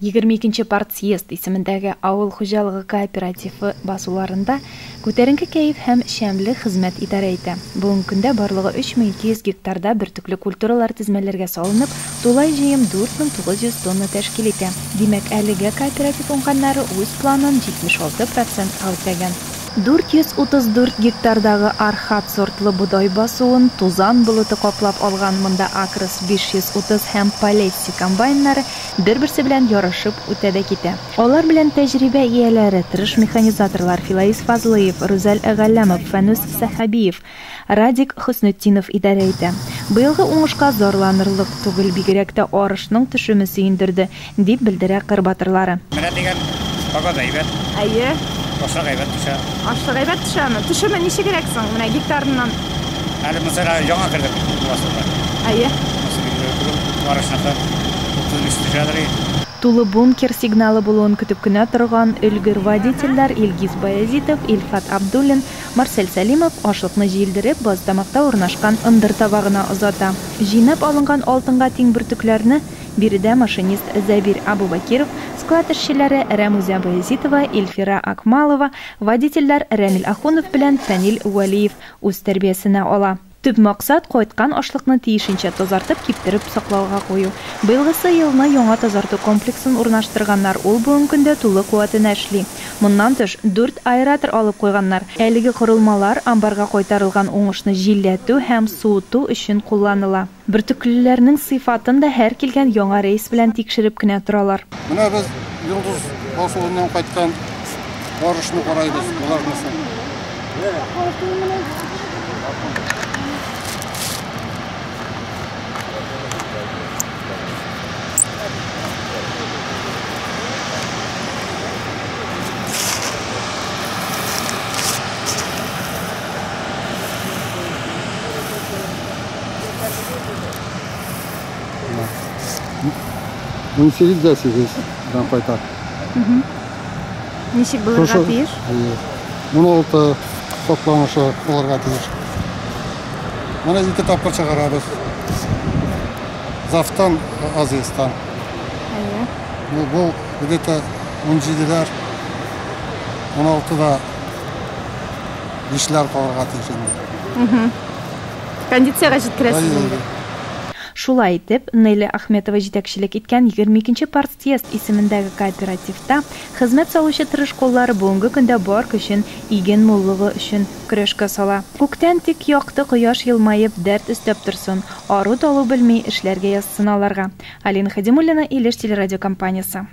22-нче партсъезд исемендәге авыл хуҗалыгы кооперативы басуларында күтәренке кәеф һәм шәмле хезмәт идарә итә. Бүгенге көндә барлыгы 3200 гектарда бертөкле культуралар тизмәләргә салынып, тулай җыем 4900 тонна тәшкил итә. Димәк, әлегә кооператив уңганнары үз планын 76% үтәгән. 434 гектардагы архат сортлы будай басуын тузан болыты каплап алган. Монда Акрос 530 һәм Полесси комбайннары бер-берсе белән ярышып үтә дә китә. Алар белән тәҗрибә ияләре, тырыш механизаторлар Филаис Фазлыев, Рүзәл Әгәләмов, Фәнүс Сәхәбиев, Радик Хөснетдинов идарә итә. Быелгы уңышка зарланырлык түгел, бигрәк тә арышның төшеме сөендерде, дип белдерә кыр батырлары. Менә дигән погода әйбәт. Әйе. Ашлык әйбәт төшә. Ашлык әйбәт төшәме? Төшеме ничегрәк соң? Менә гектарыннан. Әле mesela яңа кердек басылар. Әйе. Арышныкы 35 төшәдер. Тулы бункер сигналы булуын көтеп кенә торган өлгер водительләр Илгиз Баязитов, Илфат Абдуллин, Марсель Салимов ашлыкны җилдереп Баздамакта урнашкан ындыр табагына озата. Җыйнап алынган алтынга тиң бөртекләрне биредә машинист Забир Абубакиров, склад эшчеләре Рәмүзә Баязитова, Илфира Акмалова, водительләр Рәмил Ахунов белән Фәнил Вәлиев үз тәрбиясенә ала. Төп максат кайткан ашлыкны тиешенчә тазартып, киптереп саклауга кую. Быелгысы елны яңа тазарту комплексын урнаштырганнар, ул бүгенге көндә тулы куәтенә эшли. Моннан тыш 4 аэратор алып куйганнар. Әлеге корылмалар амбарга кайтарылган уңышны җилләтү һәм суыту өчен кулланыла. Бөртеклеләрнең сыйфатын да һәр килгән яңа рейс белән тикшереп кенә торалар. Менә без Йолдыз басуыннан кайткан арышны карайбыз. Булар нәрсә? Унсеридзәсигездән кайта. Ничек булырга тиеш? 16 топланышы булырга тиеш. Менә 2 тапкыр чыгарабыз. Завтан, Азиястан. Бу где-то 17-ләр, 16-да эшләр калырга тиеш инде. Кондициягә җиткерәсез инде. Шулай итеп, Нәйлә Ахметова җитәкчелек иткән 22-нче партсъезд исемендәге кооперативта хезмәт салучы тырыш коллары бүгенге көндә бар көчен иген муллыгы өчен көрәшкә сала. Күктән тик якты кояш елмаеп дәрт өстәп торсын, ару талу белми эшләргә язсын аларга. Алина Хадимуллина, Илеш телерадиокомпаниясе.